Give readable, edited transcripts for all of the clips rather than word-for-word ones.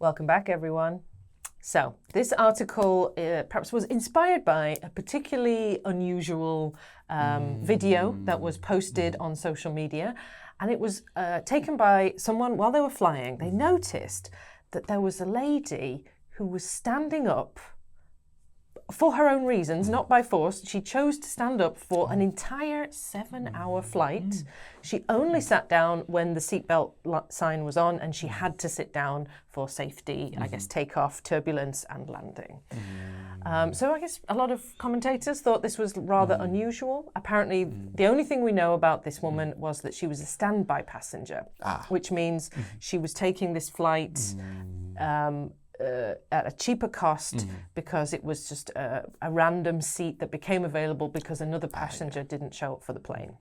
Welcome back, everyone. So, this article perhaps was inspired by a particularly unusual video that was posted on social media. And it was taken by someone while they were flying. They noticed that there was a lady who was standing up for her own reasons, not by force. She chose to stand up for an entire 7-hour flight. She only sat down when the seatbelt sign was on, and she had to sit down for safety, I guess, takeoff, turbulence, and landing. So I guess a lot of commentators thought this was rather unusual. Apparently, the only thing we know about this woman was that she was a standby passenger, which means she was taking this flight at a cheaper cost because it was just a random seat that became available because another passenger didn't show up for the plane.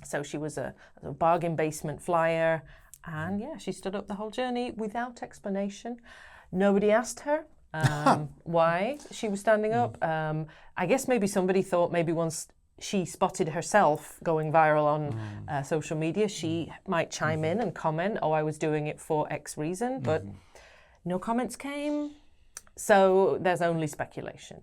So she was a bargain basement flyer, and she stood up the whole journey without explanation. Nobody asked her why she was standing up. I guess maybe somebody thought maybe once she spotted herself going viral on social media, she might chime in and comment, I was doing it for X reason, but no comments came, so there's only speculation.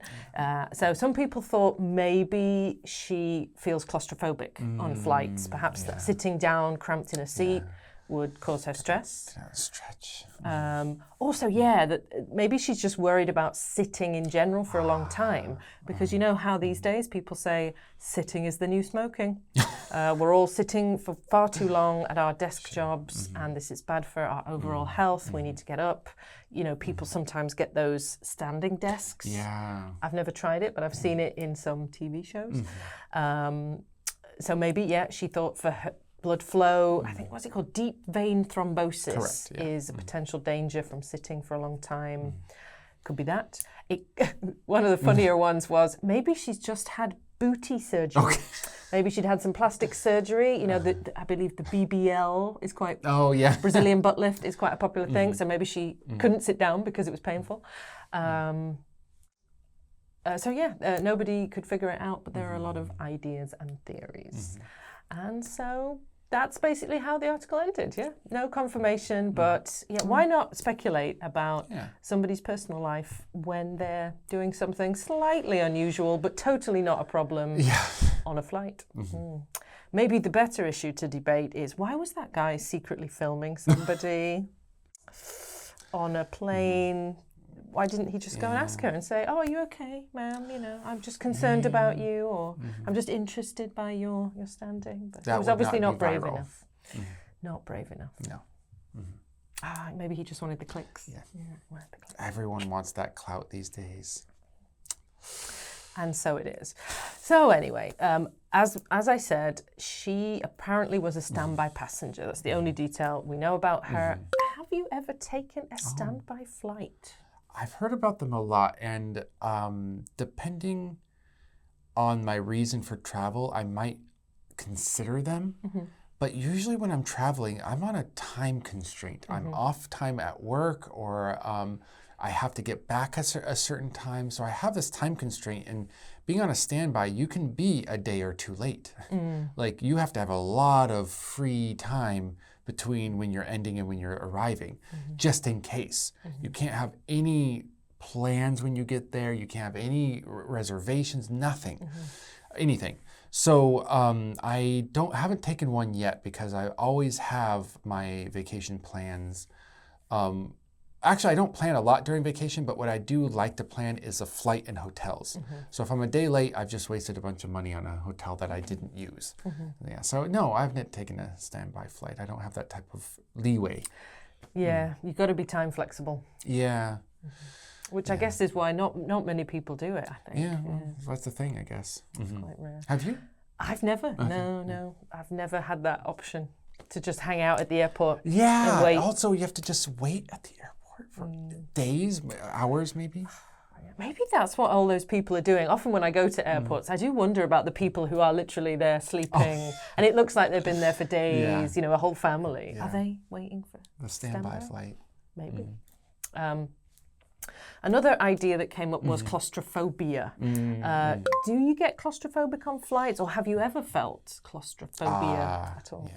So some people thought maybe she feels claustrophobic on flights. Perhaps that sitting down, cramped in a seat, would cause her stress. Stretch. Also, that maybe she's just worried about sitting in general for a long time, because you know how these days people say sitting is the new smoking. We're all sitting for far too long at our desk jobs, and this is bad for our overall health. We need to get up. You know, people sometimes get those standing desks. Yeah. I've never tried it, but I've seen it in some TV shows. So maybe, she thought for her blood flow, I think, what's it called? Deep vein thrombosis is a potential danger from sitting for a long time. Could be that. One of the funnier ones was maybe she's just had booty surgery. Okay. Maybe she'd had some plastic surgery. You know, I believe the BBL is quite... Brazilian butt lift is quite a popular thing. So maybe she couldn't sit down because it was painful. Nobody could figure it out, but there are a lot of ideas and theories. And so that's basically how the article ended, No confirmation, but why not speculate about somebody's personal life when they're doing something slightly unusual, but totally not a problem on a flight? Maybe the better issue to debate is, why was that guy secretly filming somebody on a plane? Why didn't he just go and ask her and say, are you okay, ma'am? You know, I'm just concerned about you, or I'm just interested by your standing. But he was obviously not brave enough. Not brave enough. No. Maybe he just wanted the clicks. Everyone wants that clout these days. And so it is. So anyway, as I said, she apparently was a standby passenger. That's the only detail we know about her. Have you ever taken a standby flight? I've heard about them a lot, and depending on my reason for travel, I might consider them. But usually when I'm traveling, I'm on a time constraint. I'm off time at work, or I have to get back at a certain time. So I have this time constraint, and being on a standby, you can be a day or two late. Like, you have to have a lot of free time between when you're ending and when you're arriving, just in case. You can't have any plans when you get there. You can't have any reservations, nothing, anything. So I haven't taken one yet, because I always have my vacation plans. Actually, I don't plan a lot during vacation, but what I do like to plan is a flight and hotels. So if I'm a day late, I've just wasted a bunch of money on a hotel that I didn't use. So no, I've not taken a standby flight. I don't have that type of leeway. You've got to be time flexible. Which I guess is why not many people do it, I think. That's the thing, I guess. It's quite rare. Have you? I've never. Okay. No. I've never had that option to just hang out at the airport. Yeah. And wait. Also, you have to just wait at the airport for days, hours, maybe. Maybe that's what all those people are doing. Often when I go to airports, I do wonder about the people who are literally there sleeping, and it looks like they've been there for days, a whole family. Are they waiting for the standby flight? Maybe. Another idea that came up was claustrophobia. Do you get claustrophobic on flights, or have you ever felt claustrophobia at all?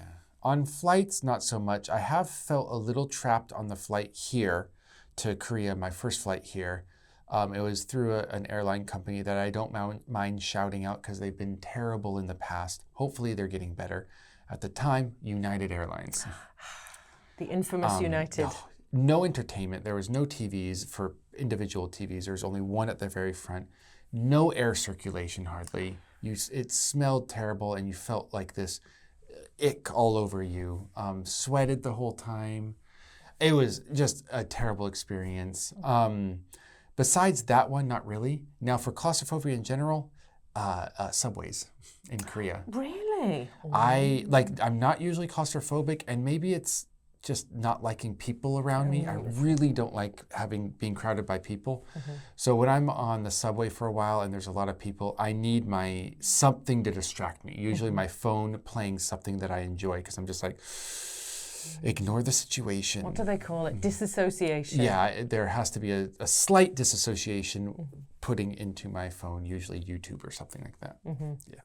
On flights, not so much. I have felt a little trapped on the flight here to Korea, my first flight here, it was through an airline company that I don't mind shouting out because they've been terrible in the past. Hopefully they're getting better. At the time, United Airlines. The infamous United. No entertainment. There was no TVs for individual TVs. There was only one at the very front. No air circulation hardly. It smelled terrible and you felt like this ick all over you. Sweated the whole time. It was just a terrible experience. Besides that one, not really. Now for claustrophobia in general, subways in Korea. Really? I'm not usually claustrophobic, and maybe it's just not liking people around me. I really don't like being crowded by people. So when I'm on the subway for a while and there's a lot of people, I need something to distract me. Usually my phone playing something that I enjoy because I'm just like, ignore the situation. What do they call it? Disassociation. Yeah, there has to be a slight disassociation putting into my phone, usually YouTube or something like that. Yeah.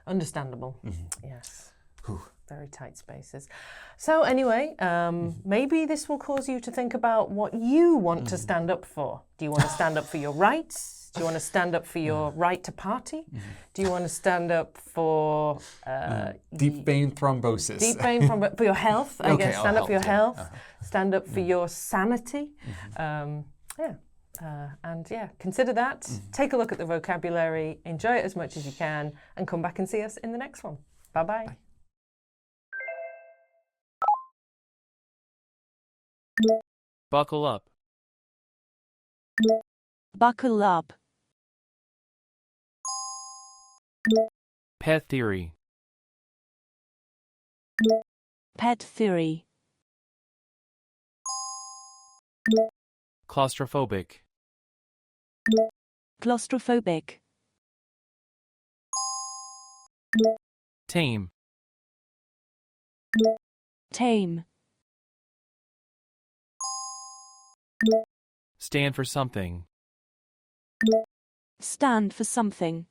Understandable. Yes. Very tight spaces. So anyway, maybe this will cause you to think about what you want to stand up for. Do you want to stand up for your rights? Do you want to stand up for your right to party? Do you want to stand up for deep vein thrombosis? Deep vein thrombosis for your health. I guess stand up for your health. Stand up for your sanity. Consider that. Take a look at the vocabulary. Enjoy it as much as you can, and come back and see us in the next one. Bye-bye. Bye. Buckle up. Buckle up. Pet theory. Pet theory. Claustrophobic. Claustrophobic. Tame. Tame. Stand for something. Stand for something.